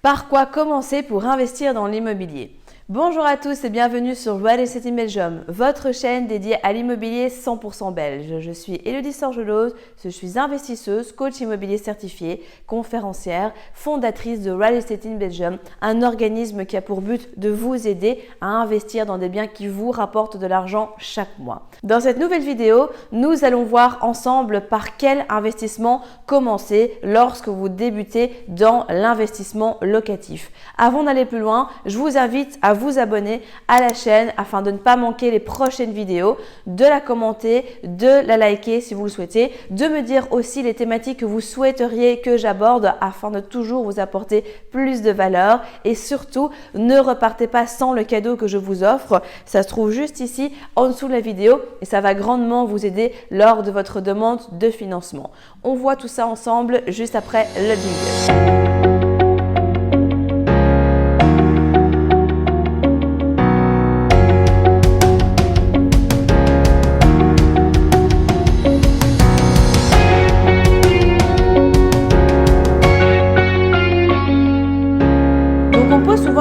Par quoi commencer pour investir dans l'immobilier? Bonjour à tous et bienvenue sur Real Estate in Belgium, votre chaîne dédiée à l'immobilier 100% belge. Je suis Élodie Sorgelose, je suis investisseuse, coach immobilier certifié, conférencière, fondatrice de Real Estate in Belgium, un organisme qui a pour but de vous aider à investir dans des biens qui vous rapportent de l'argent chaque mois. Dans cette nouvelle vidéo, nous allons voir ensemble par quel investissement commencer lorsque vous débutez dans l'investissement locatif. Avant d'aller plus loin, je vous invite à vous abonner à la chaîne afin de ne pas manquer les prochaines vidéos, de la commenter, de la liker si vous le souhaitez, de me dire aussi les thématiques que vous souhaiteriez que j'aborde afin de toujours vous apporter plus de valeur et surtout ne repartez pas sans le cadeau que je vous offre. Ça se trouve juste ici en dessous de la vidéo et ça va grandement vous aider lors de votre demande de financement. On voit tout ça ensemble juste après le jingle.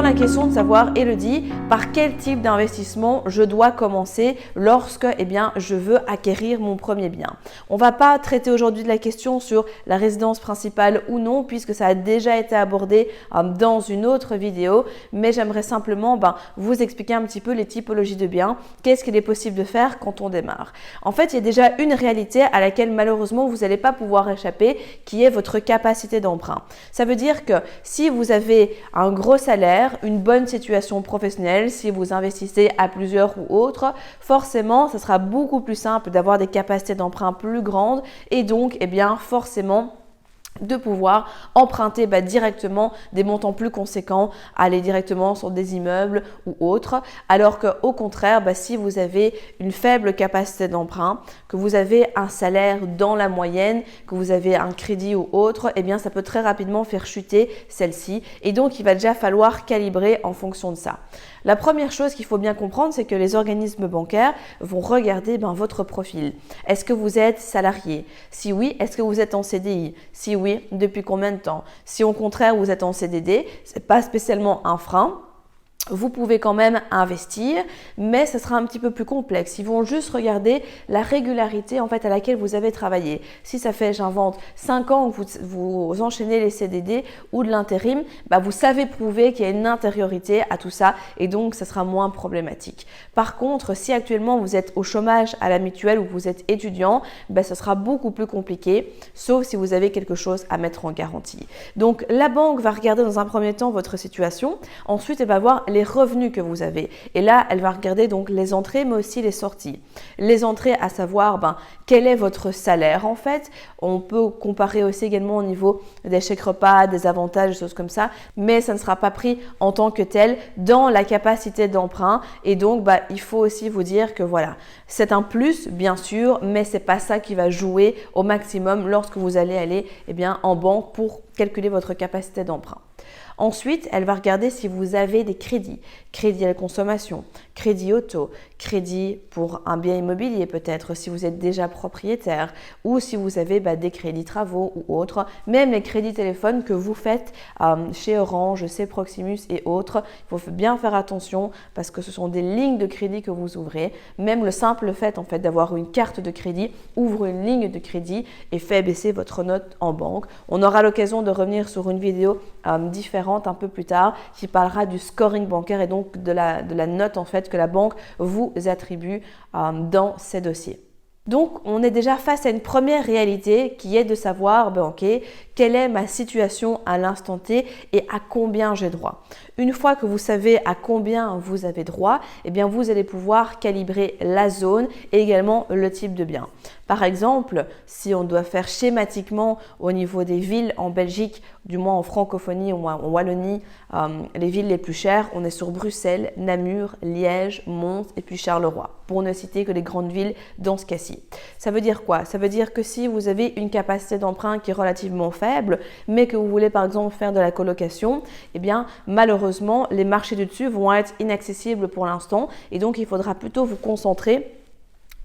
La question de savoir, Élodie, par quel type d'investissement je dois commencer lorsque je veux acquérir mon premier bien. On ne va pas traiter aujourd'hui de la question sur la résidence principale ou non, puisque ça a déjà été abordé dans une autre vidéo, mais j'aimerais simplement vous expliquer un petit peu les typologies de biens, qu'est-ce qu'il est possible de faire quand on démarre. En fait, il y a déjà une réalité à laquelle malheureusement vous n'allez pas pouvoir échapper, qui est votre capacité d'emprunt. Ça veut dire que si vous avez un gros salaire, une bonne situation professionnelle, si vous investissez à plusieurs ou autres, forcément, ça sera beaucoup plus simple d'avoir des capacités d'emprunt plus grandes et donc, forcément, de pouvoir emprunter directement des montants plus conséquents, aller directement sur des immeubles ou autres, alors qu'au contraire, si vous avez une faible capacité d'emprunt, que vous avez un salaire dans la moyenne, que vous avez un crédit ou autre, ça peut très rapidement faire chuter celle-ci et donc il va déjà falloir calibrer en fonction de ça. La première chose qu'il faut bien comprendre, c'est que les organismes bancaires vont regarder votre profil. Est-ce que vous êtes salarié? Si oui, est-ce que vous êtes en CDI? Si oui, depuis combien de temps? Si au contraire vous êtes en CDD, ce n'est pas spécialement un frein. Vous pouvez quand même investir, mais ce sera un petit peu plus complexe. Ils vont juste regarder la régularité à laquelle vous avez travaillé. Si ça fait, j'invente, 5 ans que vous enchaînez les CDD ou de l'intérim, vous savez prouver qu'il y a une intériorité à tout ça et donc ça sera moins problématique. Par contre, si actuellement vous êtes au chômage à la mutuelle ou vous êtes étudiant, ce sera beaucoup plus compliqué, sauf si vous avez quelque chose à mettre en garantie. Donc la banque va regarder dans un premier temps votre situation, ensuite elle va voir les revenus que vous avez. Et là, elle va regarder donc les entrées, mais aussi les sorties. Les entrées, à savoir quel est votre salaire en fait. On peut comparer aussi également au niveau des chèques repas, des avantages, des choses comme ça, mais ça ne sera pas pris en tant que tel dans la capacité d'emprunt. Et donc, il faut aussi vous dire que voilà, c'est un plus, bien sûr, mais c'est pas ça qui va jouer au maximum lorsque vous allez aller en banque pour calculer votre capacité d'emprunt. Ensuite, elle va regarder si vous avez des crédits, crédit à la consommation, crédit auto, crédit pour un bien immobilier peut-être si vous êtes déjà propriétaire ou si vous avez des crédits travaux ou autres, même les crédits téléphone que vous faites chez Orange, chez Proximus et autres. Il faut bien faire attention parce que ce sont des lignes de crédit que vous ouvrez. Même le simple fait d'avoir une carte de crédit ouvre une ligne de crédit et fait baisser votre note en banque. On aura l'occasion de revenir sur une vidéo différente un peu plus tard qui parlera du scoring bancaire et donc de la note que la banque vous attribue dans ces dossiers. Donc, on est déjà face à une première réalité qui est de savoir, quelle est ma situation à l'instant T et à combien j'ai droit. Une fois que vous savez à combien vous avez droit, vous allez pouvoir calibrer la zone et également le type de bien. Par exemple, si on doit faire schématiquement au niveau des villes en Belgique, du moins en francophonie ou en Wallonie, les villes les plus chères, on est sur Bruxelles, Namur, Liège, Mons et puis Charleroi, pour ne citer que les grandes villes dans ce cas-ci. Ça veut dire quoi? Ça veut dire que si vous avez une capacité d'emprunt qui est relativement faible, mais que vous voulez par exemple faire de la colocation, malheureusement, les marchés du dessus vont être inaccessibles pour l'instant et donc il faudra plutôt vous concentrer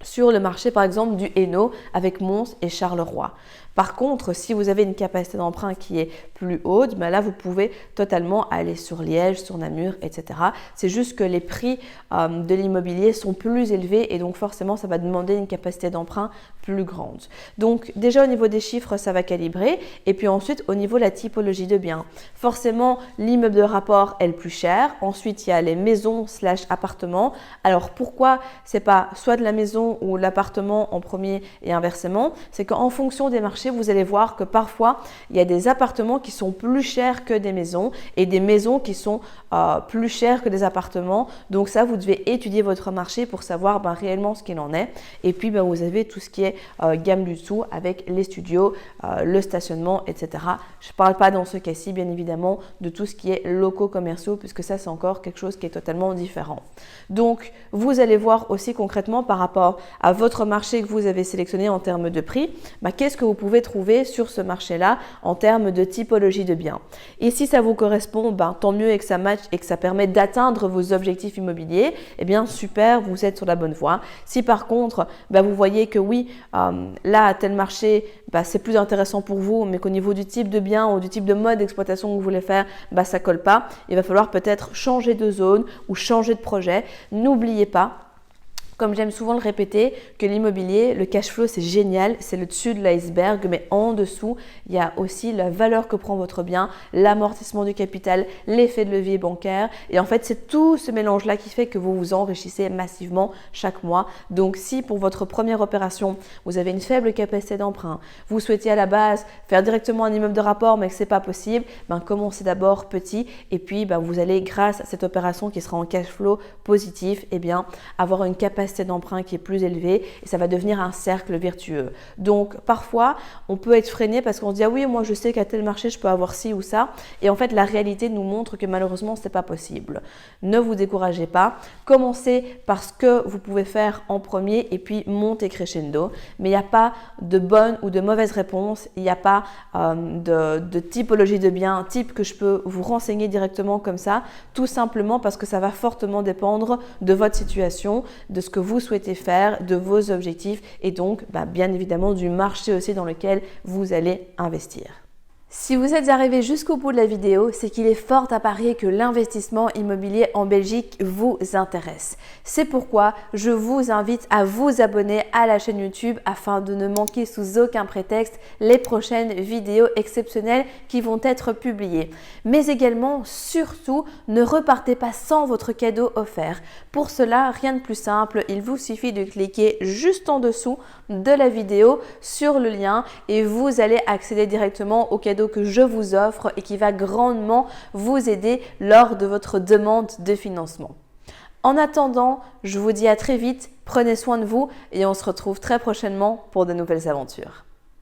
sur le marché par exemple du Hainaut avec Mons et Charleroi. Par contre, si vous avez une capacité d'emprunt qui est plus haute, ben là, vous pouvez totalement aller sur Liège, sur Namur, etc. C'est juste que les prix de l'immobilier sont plus élevés et donc forcément, ça va demander une capacité d'emprunt plus grande. Donc déjà au niveau des chiffres, ça va calibrer et puis ensuite au niveau de la typologie de biens. Forcément, l'immeuble de rapport est le plus cher. Ensuite, il y a les maisons / appartements. Alors pourquoi c'est pas soit de la maison ou l'appartement en premier et inversement? C'est qu'en fonction des marchés, vous allez voir que parfois, il y a des appartements qui sont plus chers que des maisons et des maisons qui sont plus chères que des appartements. Donc ça, vous devez étudier votre marché pour savoir réellement ce qu'il en est. Et puis, vous avez tout ce qui est gamme du dessous avec les studios, le stationnement, etc. Je ne parle pas dans ce cas-ci, bien évidemment, de tout ce qui est locaux commerciaux puisque ça, c'est encore quelque chose qui est totalement différent. Donc, vous allez voir aussi concrètement par rapport à votre marché que vous avez sélectionné en termes de prix, qu'est-ce que vous pouvez trouver sur ce marché-là en termes de typologie de biens. Et si ça vous correspond, tant mieux et que ça matche et que ça permet d'atteindre vos objectifs immobiliers, eh bien super, vous êtes sur la bonne voie. Si par contre, vous voyez que oui, là, à tel marché, c'est plus intéressant pour vous, mais qu'au niveau du type de bien ou du type de mode d'exploitation que vous voulez faire, ça colle pas, il va falloir peut-être changer de zone ou changer de projet. N'oubliez pas, comme j'aime souvent le répéter, que l'immobilier, le cash flow, c'est génial, c'est le dessus de l'iceberg, mais en dessous, il y a aussi la valeur que prend votre bien, l'amortissement du capital, l'effet de levier bancaire. Et en fait, c'est tout ce mélange-là qui fait que vous vous enrichissez massivement chaque mois. Donc, si pour votre première opération, vous avez une faible capacité d'emprunt, vous souhaitez à la base faire directement un immeuble de rapport, mais que ce n'est pas possible, commencez d'abord petit et puis vous allez, grâce à cette opération qui sera en cash flow positif, avoir une capacité d'emprunt qui est plus élevée et ça va devenir un cercle vertueux. Donc parfois on peut être freiné parce qu'on se dit ah oui, moi je sais qu'à tel marché je peux avoir ci ou ça, et en fait la réalité nous montre que malheureusement c'est pas possible. Ne vous découragez pas, commencez par ce que vous pouvez faire en premier et puis montez crescendo, mais il n'y a pas de bonne ou de mauvaise réponse, il n'y a pas de typologie de biens type que je peux vous renseigner directement comme ça, tout simplement parce que ça va fortement dépendre de votre situation, de ce que vous souhaitez faire, de vos objectifs et donc bien évidemment du marché aussi dans lequel vous allez investir. Si vous êtes arrivé jusqu'au bout de la vidéo, c'est qu'il est fort à parier que l'investissement immobilier en Belgique vous intéresse. C'est pourquoi je vous invite à vous abonner à la chaîne YouTube afin de ne manquer sous aucun prétexte les prochaines vidéos exceptionnelles qui vont être publiées. Mais également, surtout, ne repartez pas sans votre cadeau offert. Pour cela, rien de plus simple, il vous suffit de cliquer juste en dessous de la vidéo sur le lien et vous allez accéder directement au cadeau que je vous offre et qui va grandement vous aider lors de votre demande de financement. En attendant, je vous dis à très vite, prenez soin de vous et on se retrouve très prochainement pour de nouvelles aventures.